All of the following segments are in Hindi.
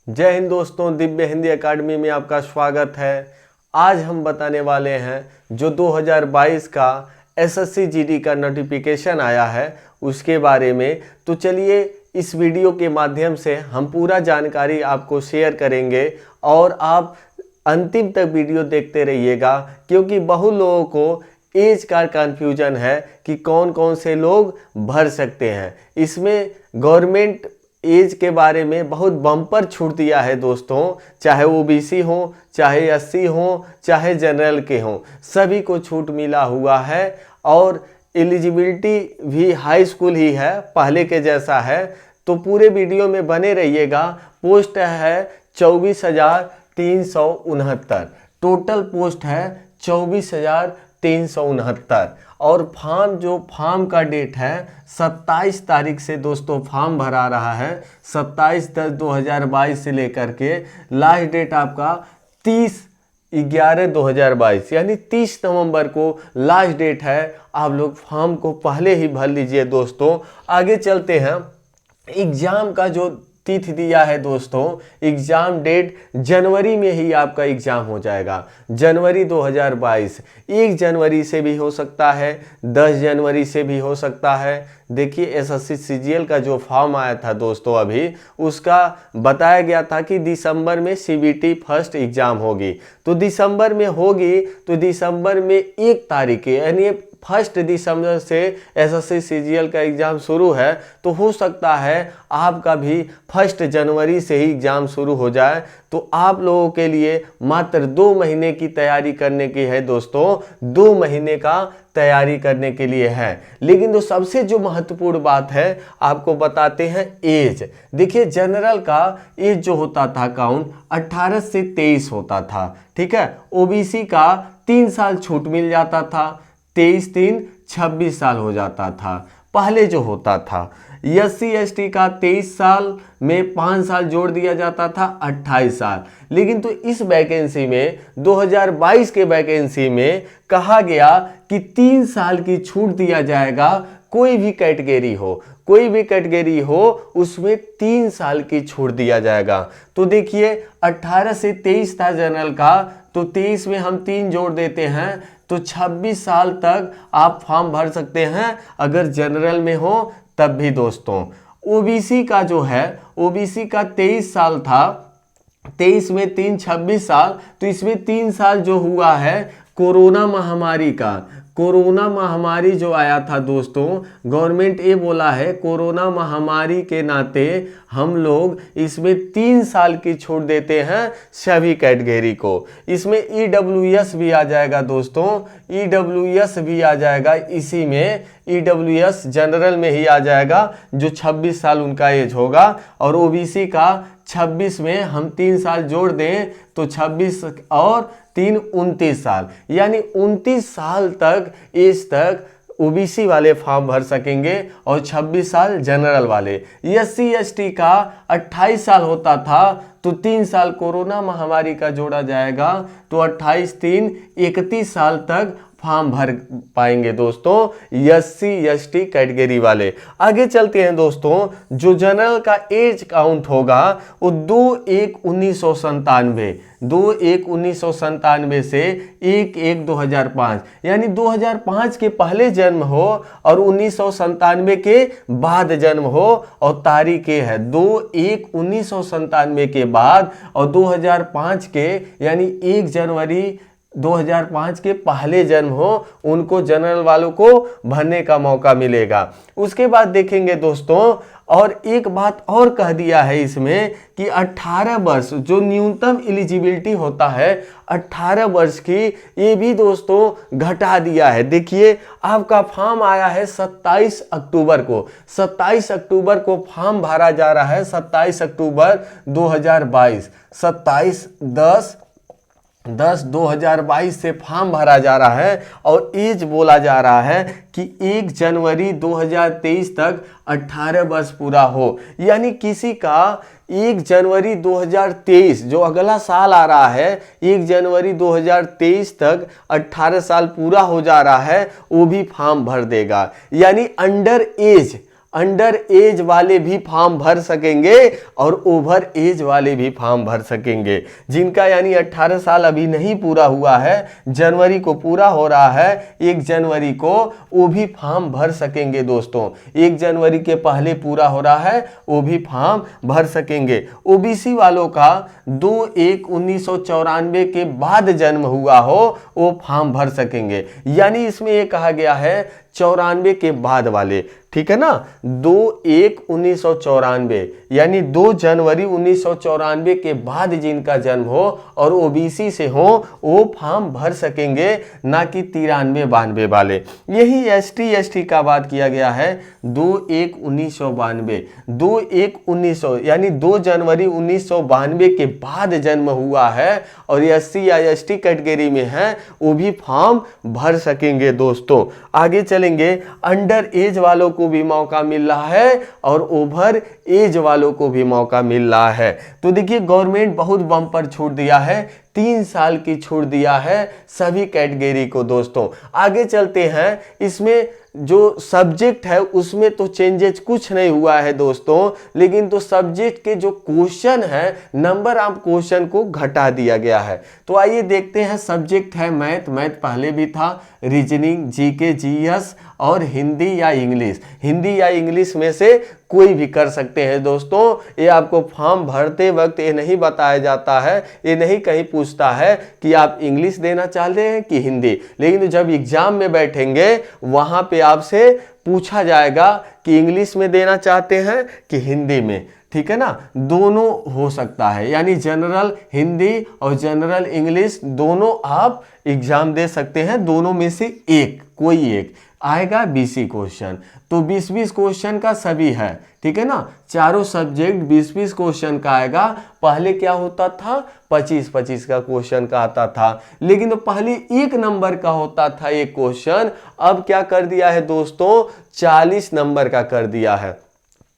जय हिंद दोस्तों, दिव्य हिंदी एकेडमी में आपका स्वागत है। आज हम बताने वाले हैं जो 2022 का एसएससी जीडी का नोटिफिकेशन आया है उसके बारे में। तो चलिए इस वीडियो के माध्यम से हम पूरा जानकारी आपको शेयर करेंगे और आप अंतिम तक वीडियो देखते रहिएगा, क्योंकि बहुत लोगों को एज का कन्फ्यूजन है कि कौन कौन से लोग भर सकते हैं। इसमें गवर्नमेंट एज के बारे में बहुत बम्पर छूट दिया है दोस्तों, चाहे ओबीसी हो, चाहे एससी हो, चाहे जनरल के हों, सभी को छूट मिला हुआ है। और एलिजिबिलिटी भी हाई स्कूल ही है, पहले के जैसा है। तो पूरे वीडियो में बने रहिएगा। पोस्ट है 24,369, टोटल पोस्ट है 24,369। और फॉर्म का डेट है 27 तारीख से दोस्तों फॉर्म भरा रहा है। 27/10/2022 से लेकर के लास्ट डेट आपका 30/11/2022 यानी 30 नवंबर को लास्ट डेट है। आप लोग फॉर्म को पहले ही भर लीजिए दोस्तों। आगे चलते हैं। एग्जाम का जो तिथि दिया है दोस्तों, एग्जाम डेट जनवरी में ही आपका एग्जाम हो जाएगा। जनवरी 2022, 1 जनवरी से भी हो सकता है, 10 जनवरी से भी हो सकता है। देखिए एसएससी सीजीएल का जो फॉर्म आया था दोस्तों, अभी उसका बताया गया था कि दिसंबर में सीबीटी फर्स्ट एग्जाम होगी। तो दिसंबर में होगी तो दिसंबर में 1 तारीख यानी 1 दिसंबर से एसएससी सीजीएल का एग्ज़ाम शुरू है। तो हो सकता है आपका भी 1 जनवरी से ही एग्ज़ाम शुरू हो जाए। तो आप लोगों के लिए मात्र 2 महीने की तैयारी करने की है दोस्तों, 2 महीने का तैयारी करने के लिए है। लेकिन तो सबसे जो महत्वपूर्ण बात है आपको बताते हैं एज। देखिए जनरल का एज जो होता था काउंट 18 से 23 होता था, ठीक है। ओबीसी का 3 साल छूट मिल जाता था, 23/3 26 साल हो जाता था पहले जो होता था। एससी एसटी का 23 साल में 5 साल जोड़ दिया जाता था, 28 साल। लेकिन तो इस वैकेंसी में 2022 के वैकेंसी में कहा गया कि 3 साल की छूट दिया जाएगा। कोई भी कैटेगरी हो उसमें 3 साल की छूट दिया जाएगा। तो देखिए 18 से 23 था जनरल का, तो 23 में हम 3 जोड़ देते हैं तो 26 साल तक आप फॉर्म भर सकते हैं अगर जनरल में हो तब भी दोस्तों। ओबीसी का जो है, ओबीसी का 23 साल था, 23 में 3 26 साल। तो इसमें 3 साल जो हुआ है कोरोना महामारी का, कोरोना महामारी जो आया था दोस्तों, गवर्नमेंट ये बोला है कोरोना महामारी के नाते हम लोग इसमें 3 साल की छूट देते हैं सभी कैटेगरी को। इसमें ईडब्ल्यूएस भी आ जाएगा दोस्तों, ईडब्ल्यूएस भी आ जाएगा इसी में। ईडब्ल्यूएस जनरल में ही आ जाएगा जो 26 साल उनका एज होगा। और ओबीसी का 26 में हम 3 साल जोड़ दें तो 26 और 3 29 साल, यानी 29 साल तक एज तक ओबीसी वाले फॉर्म भर सकेंगे और 26 साल जनरल वाले। एससी एसटी का 28 साल होता था तो 3 साल कोरोना महामारी का जोड़ा जाएगा तो 28/3 31 साल तक फॉर्म भर पाएंगे दोस्तों एससी एसटी कैटेगरी वाले। आगे चलते हैं दोस्तों। जो जनरल का एज काउंट होगा वो 2/1/1997, 2/1/1997 से 1/1/2005, यानी 2005 के पहले जन्म हो और 1997 के बाद जन्म हो। और तारीख है 2/1/1997 के बाद और 2005 के यानी 1 जनवरी 2005 के पहले जन्म हो, उनको जनरल वालों को भरने का मौका मिलेगा। उसके बाद देखेंगे दोस्तों, और एक बात और कह दिया है इसमें कि 18 वर्ष जो न्यूनतम एलिजिबिलिटी होता है 18 वर्ष की, ये भी दोस्तों घटा दिया है। देखिए आपका फॉर्म आया है 27 अक्टूबर को, 27 अक्टूबर को फॉर्म भरा जा रहा है, 27 अक्टूबर 2022, 27/10/2022 से फॉर्म भरा जा रहा है। और एज बोला जा रहा है कि 1 जनवरी 2023 तक 18 वर्ष पूरा हो। यानी किसी का 1 जनवरी 2023 जो अगला साल आ रहा है, 1 जनवरी 2023 तक 18 साल पूरा हो जा रहा है, वो भी फॉर्म भर देगा। यानी अंडर एज वाले भी फॉर्म भर सकेंगे और ओवर एज वाले भी फॉर्म भर सकेंगे। जिनका यानी 18 साल अभी नहीं पूरा हुआ है, जनवरी को पूरा हो रहा है, 1 जनवरी को, वो भी फॉर्म भर सकेंगे दोस्तों। 1 जनवरी के पहले पूरा हो रहा है, वो भी फॉर्म भर सकेंगे। ओबीसी वालों का 2/1/1994 के बाद जन्म हुआ हो, वो फॉर्म भर सकेंगे। यानी इसमें ये कहा गया है 94 के बाद वाले, ठीक है ना, 2/1/1994 यानी 2 जनवरी 1994 के बाद जिनका जन्म हो और ओबीसी से हो, वो फॉर्म भर सकेंगे, ना कि 93-92 वाले। यही ST का बात किया गया है 2/1/1992, 2/1/1900 यानी 2 जनवरी 1992 के बाद जन्म हुआ है और SC या ST कैटेगरी में है, वो भी फॉर्म भर सकेंगे दोस्तों। आगे चलेंगे, अंडर एज वालों को भी मौका मिल रहा है और ओवर एज वालों को भी मौका मिल रहा है। तो देखिए गवर्नमेंट बहुत बम्पर छूट दिया है, 3 साल की छूट दिया है सभी कैटेगरी को दोस्तों। आगे चलते हैं, इसमें जो सब्जेक्ट है उसमें तो चेंजेस कुछ नहीं हुआ है दोस्तों, लेकिन तो सब्जेक्ट के जो क्वेश्चन है, नंबर ऑफ क्वेश्चन को घटा दिया गया है। तो आइए देखते हैं, सब्जेक्ट है मैथ, मैथ पहले भी था, रीजनिंग, जीके, जीएस और हिंदी या इंग्लिश। हिंदी या इंग्लिश में से कोई भी कर सकते हैं दोस्तों। ये आपको फॉर्म भरते वक्त ये नहीं बताया जाता है, ये नहीं कहीं पूछता है कि आप इंग्लिश देना चाहते हैं कि हिंदी, लेकिन जब एग्जाम में बैठेंगे वहां पे आपसे पूछा जाएगा कि इंग्लिश में देना चाहते हैं कि हिंदी में, ठीक है ना, दोनों हो सकता है। यानी जनरल हिंदी और जनरल इंग्लिश दोनों आप एग्जाम दे सकते हैं, दोनों में से एक, कोई एक आएगा 20 क्वेश्चन। तो 20-20 क्वेश्चन का सभी है, ठीक है ना, चारों सब्जेक्ट 20-20 क्वेश्चन का आएगा। पहले क्या होता था, 25-25 का क्वेश्चन का आता था, लेकिन तो पहले 1 नंबर का होता था एक क्वेश्चन, अब क्या कर दिया है दोस्तों, 40 नंबर का कर दिया है।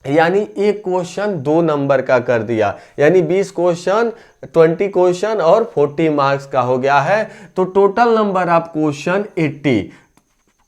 यानी एक क्वेश्चन 2 नंबर का कर दिया, यानी 20 क्वेश्चन 20 क्वेश्चन और 40 मार्क्स का हो गया है। तो total number of question 80,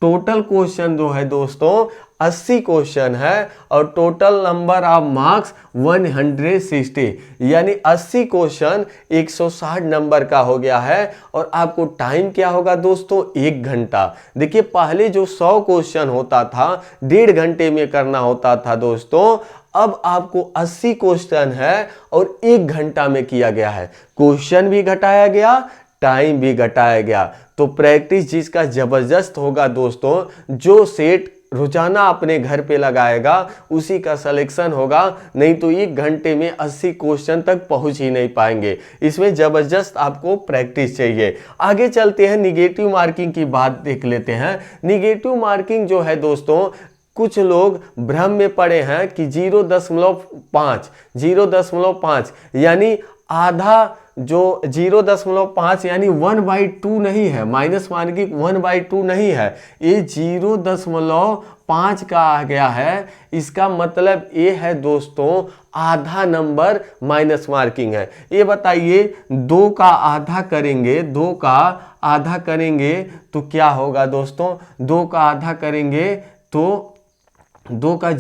total question जो है दोस्तों 80 क्वेश्चन है और टोटल नंबर ऑफ मार्क्स 160, यानी 80 क्वेश्चन 160 नंबर का हो गया है। और आपको टाइम क्या होगा दोस्तों, 1 घंटा। देखिए पहले जो 100 क्वेश्चन होता था 1.5 घंटे में करना होता था दोस्तों, अब आपको 80 क्वेश्चन है और 1 घंटा में किया गया है। क्वेश्चन भी घटाया गया, टाइम भी घटाया गया। तो प्रैक्टिस जिसका जबरदस्त होगा दोस्तों, जो सेट रोजाना अपने घर पे लगाएगा उसी का सिलेक्शन होगा, नहीं तो 1 घंटे में 80 क्वेश्चन तक पहुंच ही नहीं पाएंगे। इसमें जबरदस्त आपको प्रैक्टिस चाहिए। आगे चलते हैं, निगेटिव मार्किंग की बात देख लेते हैं। निगेटिव मार्किंग जो है दोस्तों, कुछ लोग भ्रम में पड़े हैं कि 0.5 यानी आधा, जो 0.5 यानी 1/2 नहीं है, माइनस मार्किंग 1/2 नहीं है, ये 0.5 का आ गया है। इसका मतलब ये है दोस्तों, आधा नंबर माइनस मार्किंग है। ये बताइए 2 का आधा करेंगे, 2 का आधा करेंगे तो क्या होगा दोस्तों, 2 का आधा करेंगे तो 2 का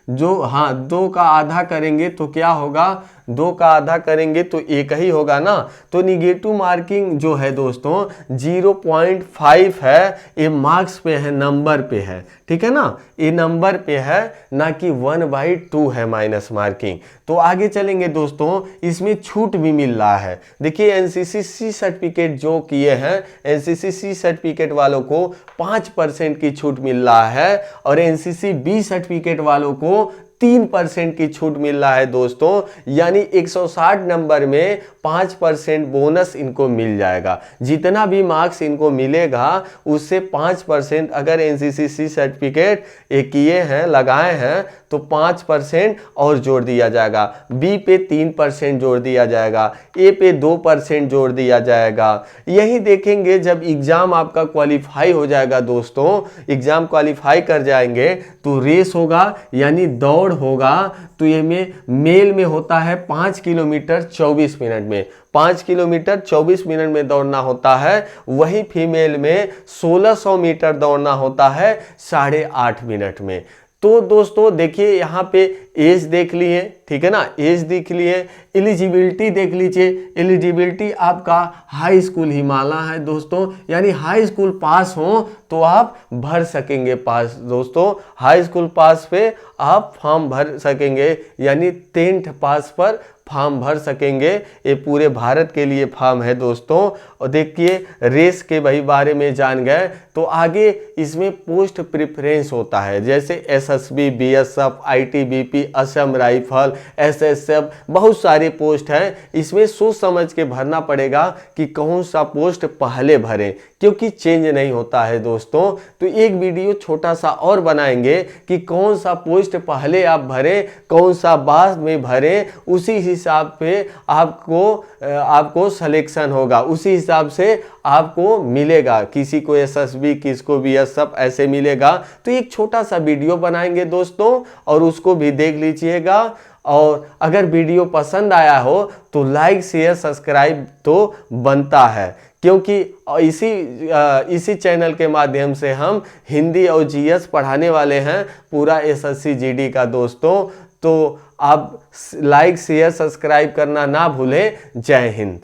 2 का आधा करेंगे तो क्या होगा, 2 का आधा करेंगे तो 1 ही होगा ना। तो निगेटिव मार्किंग जो है दोस्तों 0.5 है, ये मार्क्स पे है, नंबर पे है, ठीक है ना, ये नंबर पे है, ना कि 1/2 है माइनस मार्किंग। तो आगे चलेंगे दोस्तों, इसमें छूट भी मिल रहा है। देखिए एनसीसी सर्टिफिकेट जो किए हैं, एनसीसी सर्टिफिकेट वालों को 5% की छूट मिल रहा है और एनसीसी बी सर्टिफिकेट वालों को 3% की छूट मिल रहा है दोस्तों। यानी 160 नंबर में 5% बोनस इनको मिल जाएगा। जितना भी मार्क्स इनको मिलेगा उससे 5%, अगर एनसीसी सर्टिफिकेट किए हैं, लगाए हैं, तो 5% और जोड़ दिया जाएगा, बी पे 3% जोड़ दिया जाएगा, ए पे 2% जोड़ दिया जाएगा। यही देखेंगे जब एग्जाम आपका क्वालिफाई हो जाएगा दोस्तों, एग्जाम क्वालिफाई कर जाएंगे तो रेस होगा यानी दौड़ होगा, तो ये में मेल में होता है 5 किलोमीटर 24 मिनट में, 5 किलोमीटर 24 मिनट में दौड़ना होता है। वही फीमेल में 1600 मीटर दौड़ना होता है 8.5 मिनट में। तो दोस्तों देखिए यहाँ पे एज देख लिए, ठीक है ना, एज देख लिए, एलिजिबिलिटी देख लीजिए, एलिजिबिलिटी आपका हाई स्कूल ही माना है दोस्तों, यानी हाई स्कूल पास हो तो आप भर सकेंगे पास दोस्तों, हाई स्कूल पास पे आप फॉर्म भर सकेंगे, यानी 10th पास पर फॉर्म भर सकेंगे। ये पूरे भारत के लिए फॉर्म है दोस्तों। और देखिए रेस के भाई बारे में जान गए, तो आगे इसमें पोस्ट प्रेफरेंस होता है, जैसे SSB, BSF, ITBP, Assam rifle, SSF, बहुत सारे पोस्ट हैं। इसमें सोच समझ के भरना पड़ेगा कि कौन सा पोस्ट पहले भरें, क्योंकि चेंज नहीं होता है दोस्तों। तो एक वीडियो छोटा सा और बनाएंगे कि कौन सा पोस्ट पहले आप भरें, कौन सा बाद में भरें, उसी हिसाब पे आपको सिलेक्शन होगा, उसी हिसाब से आपको मिलेगा, किसी को एसएसबी, किसको बीएसएफ ऐसे मिलेगा। तो एक छोटा सा वीडियो बनाएंगे दोस्तों और उसको भी देख लीजिएगा। और अगर वीडियो पसंद आया हो तो लाइक शेयर सब्सक्राइब तो बनता है, क्योंकि इसी चैनल के माध्यम से हम हिंदी और जीएस पढ़ाने वाले हैं, पूरा एसएससी जीडी का दोस्तों। तो आप लाइक शेयर सब्सक्राइब करना ना भूलें। जय हिंद।